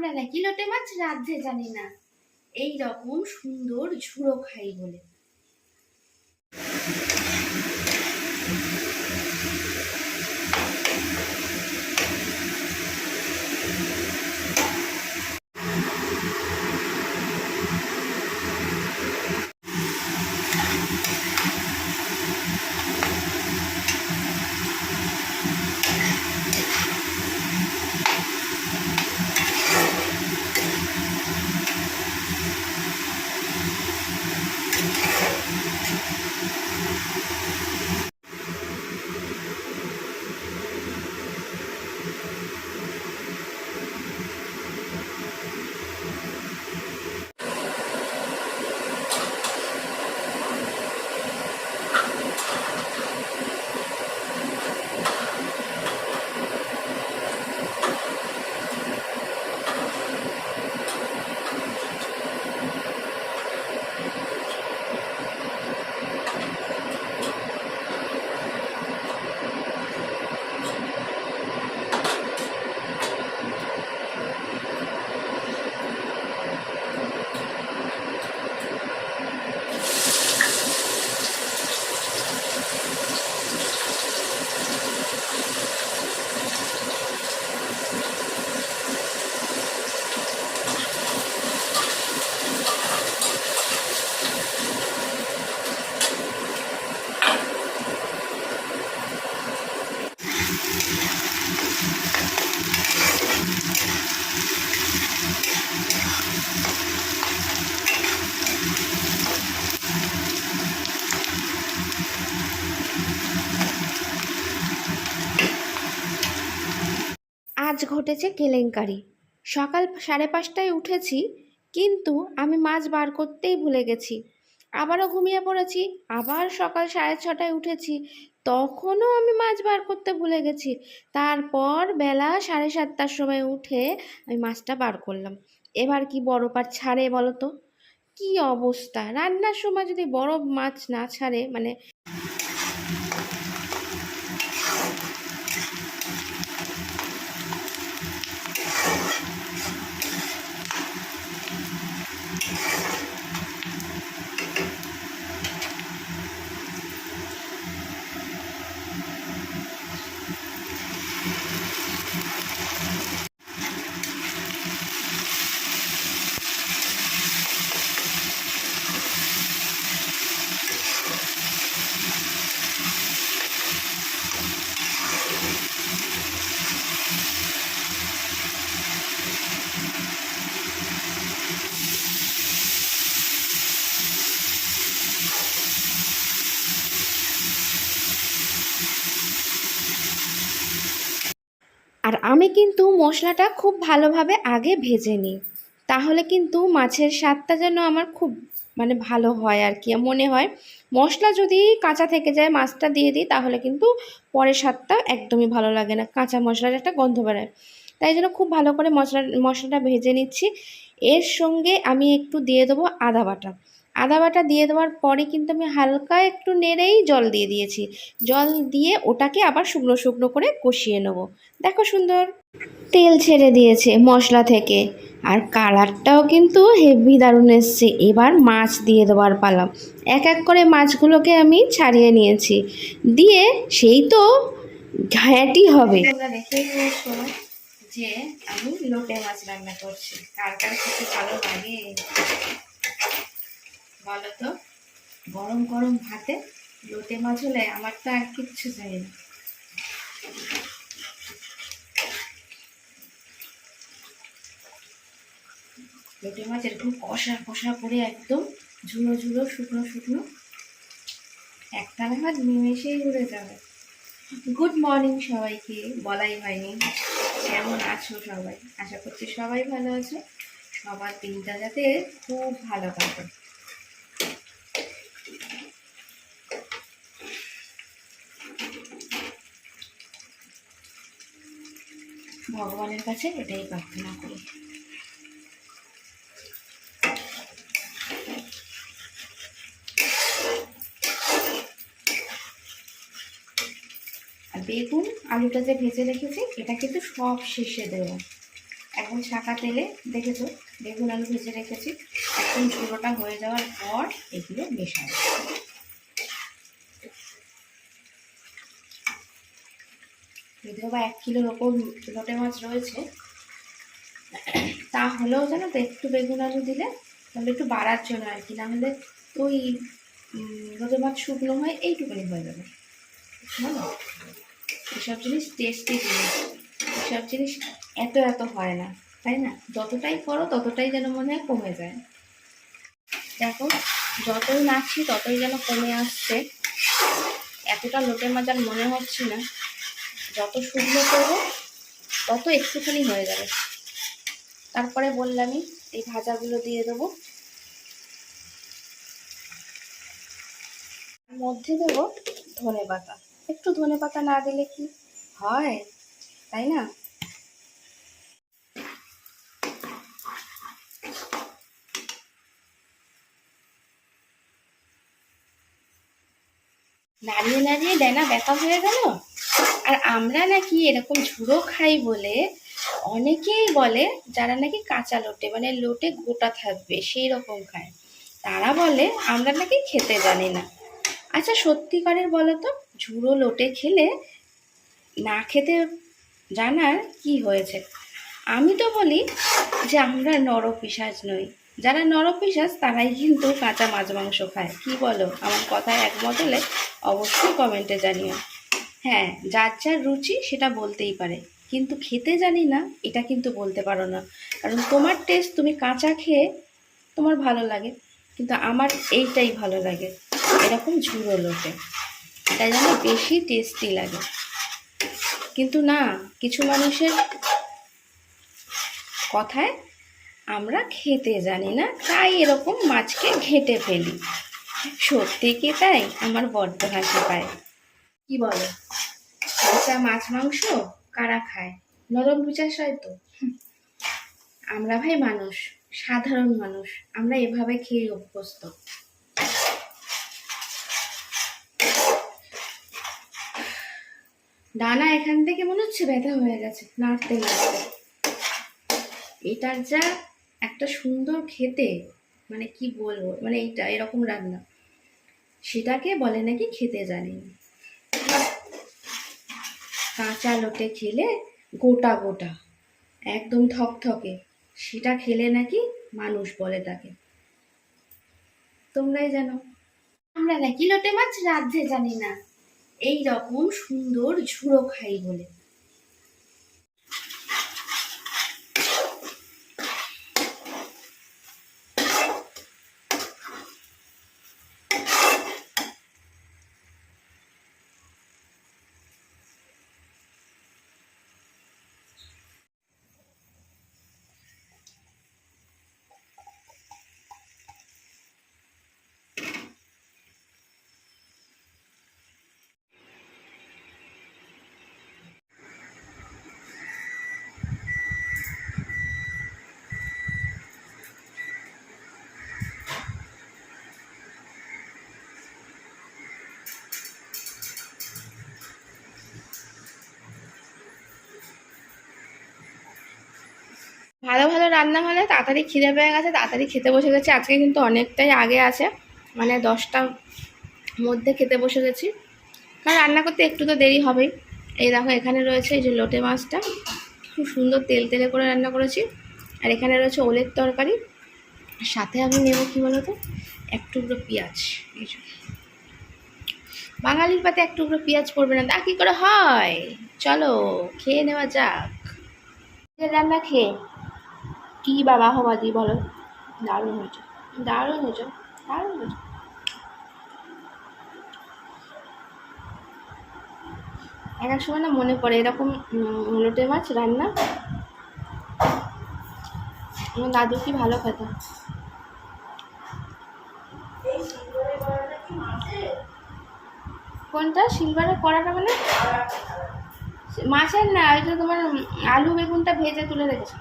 আমরা নাকি লোটে মাছ রাঁধতে জানি না, এই রকম সুন্দর ঝুড়ো খাই বলে। আজ ঘটেছে কেলেঙ্কারি। সকাল 5:30টায় উঠেছি, কিন্তু আমি মাছ বার করতেই ভুলে গেছি। আবারও ঘুমিয়ে পড়েছি, আবার সকাল 6:30টায় উঠেছি, তখনও আমি মাছ বার করতে ভুলে গেছি। তারপর বেলা 7:30টার সময় উঠে আমি মাছটা বার করলাম। এবার কি বড় পাট ছাড়ে বলো তো? কি অবস্থা! রান্নার সময় যদি বড় মাছ না ছাড়ে, মানে আর আমি কিন্তু মশলাটা খুব ভালোভাবে আগে ভেজে নিই, তাহলে কিন্তু মাছের স্বাদটা যেন আমার খুব ভালো হয় আর কি মনে হয়। মশলা যদি কাঁচা থেকে যায়, মাছটা দিয়ে দিই, তাহলে কিন্তু পরে স্বাদটা একদমই ভালো লাগে না, কাঁচা মশলার একটা গন্ধ বেরোয়। তাই জন্য খুব ভালো করে মশলাটা ভেজে নিচ্ছি। এর সঙ্গে আমি একটু দিয়ে দেবো আদা বাটা। আদা বাটা দিয়ে দেওয়ার পরে কিন্তু আমি হালকা একটু নেড়েই জল দিয়ে দিয়েছি। জল দিয়ে ওটাকে আবার শুকনো শুকনো করে কষিয়ে নেবো। দেখো সুন্দর তেল ছেড়ে দিয়েছে মশলা থেকে, আর কালারটাও কিন্তু হেভি দারুণ এসছে। এবার মাছ দিয়ে দেওয়ার পালা। এক এক করে মাছগুলোকে আমি ছাড়িয়ে নিয়েছি, দিয়ে সেই তো ঘাঁটি হবে। তোমরা দেখেই নিয়েছো যে আমি লোটে মাছ রান্না করছি। কার কার খেতে ভালো লাগে বলো তো? গরম গরম ভাতে লোটে মাছ হলে আমার তো আর কিচ্ছু চাই না। লোটে মাছ এরকম কষা কষা করে একদম ঝুড়ো ঝুড়ো শুকনো শুকনো, একটা ভাত নিমেষেই উড়ে যাবে। গুড মর্নিং সবাইকে, বলাই হয়নি। কেমন আছো সবাই? আশা করছি সবাই ভালো আছো। সবার দিনটা যাতে খুব ভালো কাটে। ভগবানের কাছে এটাই প্রার্থনা করি। আর বেগুন আলুটা যে ভেজে রেখেছি, এটা কিন্তু সব শেষে দেবো, একদম ছাঁকা তেলে দেখেছো বেগুন আলু ভেজে রেখেছি। একদম ঝুড়োটা হয়ে যাওয়ার পর এগুলো মেশাবো। যদিও বা 1 কিলোর ওপর লোটে মাছ রয়েছে, তাহলেও জানো তো একটু বেগুন আলু দিলে তাহলে একটু বাড়ার জন্য আর কি, না হলে ওই লোটে মাছ শুকনো হয় এইটুকুনি হয়ে যাবে। বলো, এসব জিনিস টেস্টি জিনিস, এসব জিনিস এত এত হয় না, তাই না? যতটাই করো ততটাই যেন মনে হয় কমে যায়। দেখো যতই নাচছি ততই যেন কমে আসছে, এতটা লোটে মাছ আর মনে হচ্ছে না। যত শুকনো করবো তত একটুখানি হয়ে যাবে। তারপরে বললামই এই ভাজাগুলো দিয়ে দেবো, মধ্যে দেবো ধনে পাতা। একটু ধনে পাতা না দিলে কি হয়, তাই না? নাড়িয়ে নাড়িয়ে ডানা ব্যথা হয়ে গেল। আর আমরা নাকি এরকম ঝুড়ো খাই বলে অনেকেই বলে, যারা নাকি কাঁচা লোটে মানে লোটে গোটা থাকবে সেই রকম খায়, তারা বলে আমরা নাকি খেতে জানি না। আচ্ছা সত্যিকারের বলো তো, ঝুড়ো লোটে খেলে না খেতে জানার কি হয়েছে? আমি তো বলি যে আমরা নরপিশাচ নই, যারা নরপিশাচ তারাই কিন্তু কাঁচা মাছ মাংস খায়। কি বলো, আমার কথায় একমত হলে অবশ্যই কমেন্টে জানিও। হ্যাঁ, যার যার রুচি সেটা বলতেই পারে, কিন্তু খেতে জানি না এটা কিন্তু বলতে পারো না। কারণ তোমার টেস্ট তুমি কাঁচা খেয়ে তোমার ভালো লাগে, কিন্তু আমার এইটাই ভালো লাগে এরকম ঝুড়ো লোটে, তাই জন্য বেশি টেস্টি লাগে। কিন্তু না, কিছু মানুষের কথায় আমরা খেতে জানি না, তাই এরকম মাছকে ঘেঁটে ফেলি। সত্যি কি তাই? আমার বড্ড হাসি পায়। কি বলো, কাঁচা মাছ মাংস কারা খায়? নরম পিশাচ হয়তো। আমরা ভাই মানুষ, সাধারণ মানুষ, আমরা এভাবে খেয়ে অভ্যস্ত। ডানা এখান থেকে মনে হচ্ছে ব্যথা হয়ে গেছে নাড়তে নাড়তে। এটার যা একটা সুন্দর খেতে, মানে কি বলবো, মানে এইটা এরকম রান্না সেটাকে বলে নাকি খেতে জানি না। কাঁচা লোটে খেলে গোটা গোটা একদম থকথকে, সেটা খেলে নাকি মানুষ বলে তাকে। তোমরাই জানো। আমরা নাকি লোটে মাছ রাঁধতে জানি না, এই রকম সুন্দর ঝুড়ো খাই বলে। ভালো ভালো রান্না হলে তাড়াতাড়ি খিদে পেয়ে গেছে, তাড়াতাড়ি খেতে বসে গেছি। আজকে কিন্তু অনেকটাই আগে আছে, মানে 10টার মধ্যে খেতে বসে গেছি, কারণ রান্না করতে একটু তো দেরি হবেই। এই দেখো এখানে রয়েছে এই যে লোটে মাছটা, খুব সুন্দর তেল তেলে করে রান্না করেছি। আর এখানে রয়েছে ওলের তরকারি, সাথে আমি নেবো কী বলো তো, এক টুকরো পেঁয়াজ। এই যে বাঙালির পাতে এক টুকরো পেঁয়াজ পড়বে না, তা কী করে হয়? চলো খেয়ে নেওয়া যাক। রান্না খেয়ে কি বাবা হবাদি বলো, দারুণ হয়েছে, দারুণ হয়েছে, দারুণ হয়েছে। এক এক সময় না মনে পড়ে এরকম লোটে মাছ রান্না, আমার দাদু কি ভালো খেত। কোনটা সিলভারের কড়াটা? মানে মাছের না, ওই যে তোমার আলু বেগুনটা ভেজে তুলে রেখেছে।